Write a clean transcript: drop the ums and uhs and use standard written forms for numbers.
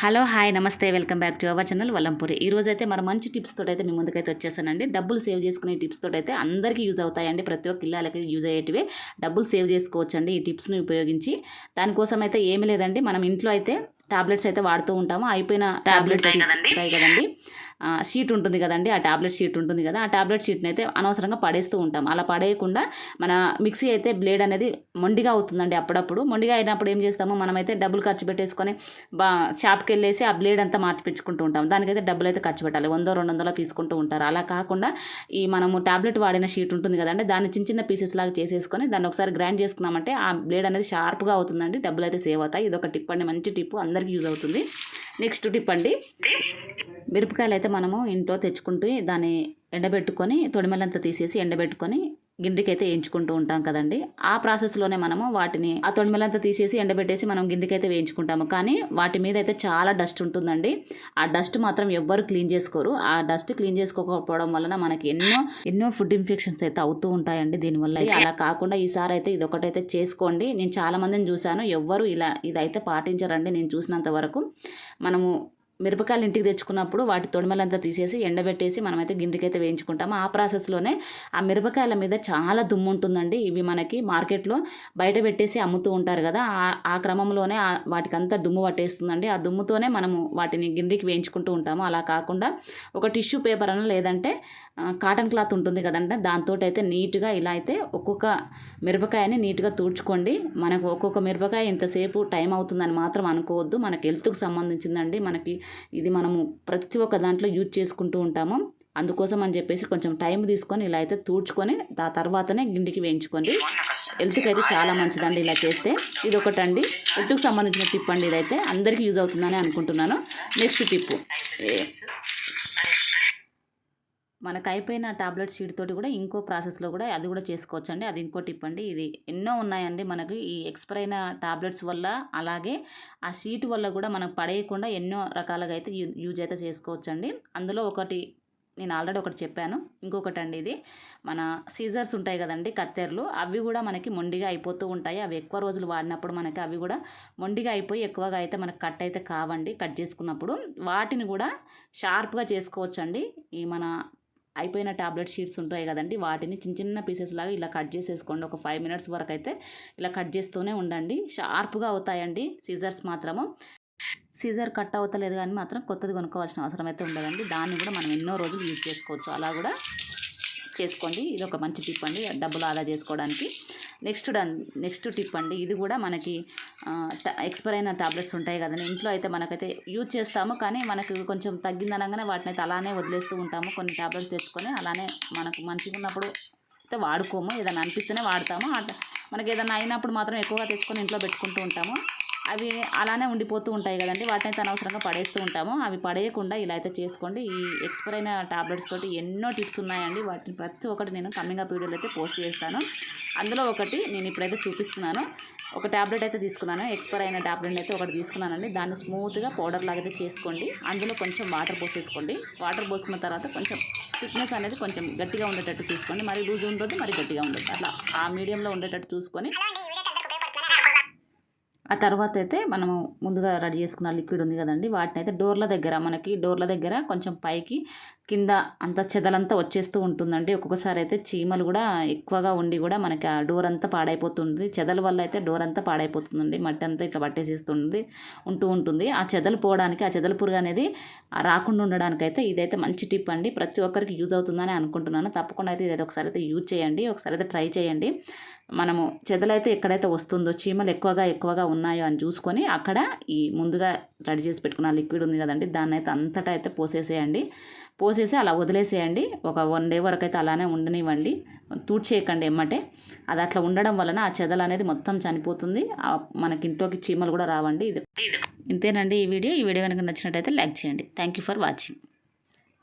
Hello hi నమస్తే welcome back to our channel Vallampuri. ఈ రోజు అయితే మరి మంచి టిప్స్ తోటి అయితే మీ ముందుకైతే వచ్చేసానండి. డబ్బులు సేవ్ చేసుకునే టిప్స్ తోటి అయితే అందరికీ యూజ్ అవుతాయండి. ప్రతి ఒక్క ఇళ్ళకి యూజ్ అయ్యేటివే. డబ్బులు సేవ్ చేసుకోవచ్చండి ఈ టిప్స్ని ఉపయోగించి. దానికోసం అయితే ఏమీ లేదండి, మనం ఇంట్లో అయితే టాబ్లెట్స్ అయితే వాడుతూ ఉంటాము. అయిపోయిన టాబ్లెట్స్ ఉంటాయి కదండి, షీట్ ఉంటుంది కదండి, ఆ టాబ్లెట్ షీట్ ఉంటుంది కదా, ఆ టాబ్లెట్ షీట్ని అయితే అనవసరంగా పడేస్తూ ఉంటాం. అలా పడేయకుండా మన మిక్సీ అయితే బ్లేడ్ అనేది మొండిగా అవుతుందండి. అప్పుడప్పుడు మొండిగా అయినప్పుడు ఏం చేస్తాము, మనమైతే డబ్బులు ఖర్చు పెట్టేసుకొని షాప్కి వెళ్ళేసి ఆ బ్లేడ్ అంతా మార్చిపించుకుంటూ ఉంటాం. దానికైతే డబ్బులు అయితే ఖర్చు పెట్టాలి, 100-200 తీసుకుంటూ ఉంటారు. అలా కాకుండా ఈ మనము టాబ్లెట్ వాడిన షీట్ ఉంటుంది కదండి, దాన్ని చిన్న చిన్న పీసెస్ లాగా చేసేసుకొని దాన్ని ఒకసారి గ్రైండ్ చేసుకున్నామంటే ఆ బ్లేడ్ అనేది షార్ప్గా అవుతుందండి, డబ్బులు అయితే సేవ్ అవుతాయి. ఇది ఒక టిప్ అండి, మంచి టిప్, అందరికీ యూజ్ అవుతుంది. నెక్స్ట్ టిప్ అండి, మిరపకాయలు అయితే మనము ఇంట్లో తెచ్చుకుంటూ దాన్ని ఎండబెట్టుకొని తొడిమెలంతా తీసేసి ఎండబెట్టుకొని గిండికి అయితే వేయించుకుంటూ ఉంటాం కదండి. ఆ ప్రాసెస్లోనే మనము వాటిని ఆ తొడిమెలంతా తీసేసి ఎండబెట్టేసి మనం గిండికి అయితే వేయించుకుంటాము. కానీ వాటి మీద అయితే చాలా డస్ట్ ఉంటుందండి. ఆ డస్ట్ మాత్రం ఎవ్వరు క్లీన్ చేసుకోరు. ఆ డస్ట్ క్లీన్ చేసుకోకపోవడం వలన మనకి ఎన్నో ఫుడ్ ఇన్ఫెక్షన్స్ అయితే అవుతూ ఉంటాయండి దీనివల్ల. అలా కాకుండా ఈసారి అయితే ఇది ఒకటైతే చేసుకోండి. నేను చాలా మందిని చూశాను, ఎవ్వరు ఇదైతే పాటించరండి నేను చూసినంత వరకు. మనము మిరపకాయలు ఇంటికి తెచ్చుకున్నప్పుడు వాటి తొడిమలంతా తీసేసి ఎండబెట్టేసి మనమైతే గిండికైతే వేయించుకుంటాము. ఆ ప్రాసెస్లోనే ఆ మిరపకాయల మీద చాలా దుమ్ము ఉంటుందండి. ఇవి మనకి మార్కెట్లో బయట పెట్టేసి అమ్ముతూ ఉంటారు కదా, ఆ క్రమంలోనే వాటికంతా దుమ్ము పట్టేస్తుందండి. ఆ దుమ్ముతోనే మనము వాటిని గిండికి వేయించుకుంటూ ఉంటాము. అలా కాకుండా ఒక టిష్యూ పేపర్ అన్న లేదంటే కాటన్ క్లాత్ ఉంటుంది కదంటే దాంతో అయితే నీట్గా ఇలా అయితే ఒక్కొక్క మిరపకాయని నీట్గా తుడుచుకోండి. మనకు ఒక్కొక్క మిరపకాయ ఇంతసేపు టైం అవుతుందని మాత్రం అనుకోవద్దు. మనకి హెల్త్కి సంబంధించిందండి. మనకి ఇది మనము ప్రతి ఒక్క దాంట్లో యూజ్ చేసుకుంటూ ఉంటాము. అందుకోసం అని చెప్పేసి కొంచెం టైం తీసుకొని ఇలా అయితే తూడ్చుకొని ఆ తర్వాతనే గిండికి వేయించుకోండి. హెల్త్కి అయితే చాలా మంచిదండి ఇలా చేస్తే. ఇది ఒకటండి, హెల్త్కి సంబంధించిన టిప్ అండి. ఇదైతే అందరికీ యూజ్ అవుతుందని అనుకుంటున్నాను. నెక్స్ట్ టిప్, మనకు అయిపోయిన టాబ్లెట్ షీట్ తోటి కూడా ఇంకో ప్రాసెస్లో కూడా అది కూడా చేసుకోవచ్చు అండి. అది ఇంకో టిప్ అండి. ఇది ఎన్నో ఉన్నాయండి మనకి ఈ ఎక్స్పైర్ అయిన టాబ్లెట్స్ వల్ల, అలాగే ఆ షీట్ వల్ల కూడా మనకు పడేయకుండా ఎన్నో రకాలుగా అయితే యూజ్ అయితే చేసుకోవచ్చు అండి. అందులో ఒకటి నేను ఆల్రెడీ ఒకటి చెప్పాను. ఇంకొకటి అండి, ఇది మన సీజర్స్ ఉంటాయి కదండి, కత్తెరలు, అవి కూడా మనకి మొండిగా అయిపోతూ ఉంటాయి. అవి ఎక్కువ రోజులు వాడినప్పుడు మనకి అవి కూడా మొండిగా అయిపోయి ఎక్కువగా అయితే మనకు కట్ అయితే కావండి. కట్ చేసుకున్నప్పుడు వాటిని కూడా షార్ప్గా చేసుకోవచ్చు అండి. ఈ మన అయిపోయిన టాబ్లెట్ షీట్స్ ఉంటాయి కదండి, వాటిని చిన్న చిన్న పీసెస్ లాగా ఇలా కట్ చేసేసుకోండి. ఒక 5 minutes వరకు అయితే ఇలా కట్ చేస్తూనే ఉండండి. షార్ప్గా అవుతాయండి సీజర్స్ మాత్రము. సీజర్ కట్ అవుతలేదు కానీ మాత్రం కొత్తది కొనుక్కోవాల్సిన అవసరం అయితే ఉండదండి. దాన్ని కూడా మనం ఎన్నో రోజులు యూజ్ చేసుకోవచ్చు. అలా కూడా చేసుకోండి. ఇది ఒక మంచి టిప్ అండి, డబ్బులు ఆదా చేసుకోవడానికి. నెక్స్ట్ టిప్ అండి, ఇది కూడా మనకి ఎక్స్పైర్ అయిన టాబ్లెట్స్ ఉంటాయి కదండి, ఇంట్లో అయితే మనకైతే యూజ్ చేస్తాము. కానీ మనకు కొంచెం తగ్గిందనగానే వాటిని అయితే అలానే వదిలేస్తూ ఉంటాము. కొన్ని టాబ్లెట్స్ తెచ్చుకొని అలానే మనకు మంచిగా ఉన్నప్పుడు అయితే వాడుకోము, ఏదైనా అనిపిస్తేనే వాడతాము. మనకి ఏదైనా అయినప్పుడు మాత్రం ఎక్కువగా తెచ్చుకొని ఇంట్లో పెట్టుకుంటూ ఉంటాము. అవి అలానే ఉండిపోతూ ఉంటాయి కదండి, వాటిని అయితే అనవసరంగా పడేస్తూ ఉంటాము. అవి పడేయకుండా ఇలా అయితే చేసుకోండి. ఈ ఎక్స్పైర్ అయిన టాబ్లెట్స్ తోటి ఎన్నో టిప్స్ ఉన్నాయండి. వాటిని ప్రతి ఒక్కటి నేను కమింగ్ అప్ వీడియోలో అయితే పోస్ట్ చేస్తాను. అందులో ఒకటి నేను ఇప్పుడైతే చూపిస్తున్నాను. ఒక ట్యాబ్లెట్ అయితే తీసుకున్నాను, ఎక్స్పైర్ అయిన ట్యాబ్లెట్ అయితే ఒకటి తీసుకున్నానండి. దాన్ని స్మూత్గా పౌడర్ లాగా అయితే చేసుకోండి. అందులో కొంచెం వాటర్ పోసేసుకోండి. వాటర్ పోసుకున్న తర్వాత కొంచెం థిక్నెస్ అనేది కొంచెం గట్టిగా ఉండేటట్టు చూసుకోండి. మరి లూజ్ ఉండదు, మరి గట్టిగా ఉండదు, అట్లా ఆ మీడియంలో ఉండేటట్టు చూసుకొని ఆ తర్వాత అయితే మనము ముందుగా రెడీ చేసుకున్న లిక్విడ్ ఉంది కదండి, వాటిని అయితే మనకి డోర్ల దగ్గర కొంచెం పైకి కింద అంత చెదలంతా వచ్చేస్తూ ఉంటుందండి. ఒక్కొక్కసారి అయితే చీమలు కూడా ఎక్కువగా ఉండి కూడా మనకి ఆ డోర్ అంతా పాడైపోతుంది. చెదల వల్ల అయితే డోర్ అంతా పాడైపోతుందండి. మట్టి అంతా ఇట్లా పట్టేసేస్తుంది ఉంటుంది. ఆ చెదలు పోవడానికి, ఆ చెదల పురుగు అనేది రాకుండా ఉండడానికి అయితే ఇదైతే మంచి టిప్ అండి. ప్రతి ఒక్కరికి యూజ్ అవుతుందని అనుకుంటున్నాను. తప్పకుండా అయితే ఇదైతే ఒకసారి అయితే యూజ్ చేయండి, ఒకసారి అయితే ట్రై చేయండి. మనము చెదలైతే ఎక్కడైతే వస్తుందో, చీమలు ఎక్కువగా ఉన్నాయో అని చూసుకొని అక్కడ ఈ ముందుగా రెడీ చేసి పెట్టుకున్న లిక్విడ్ ఉంది కదండి, దాన్ని అయితే అంతటా అయితే పోసేసి అలా వదిలేసేయండి. ఒక 1 day వరకు అయితే అలానే ఉండనివ్వండి, తూడ్చేయకండి ఎమ్మటే. అది అట్లా ఉండడం వలన ఆ చెదలు అనేది మొత్తం చనిపోతుంది. మనకి ఇంట్లోకి చీమలు కూడా రావండి. ఇంతేనండి ఈ వీడియో కనుక నచ్చినట్టయితే లైక్ చేయండి. Thank you for watching.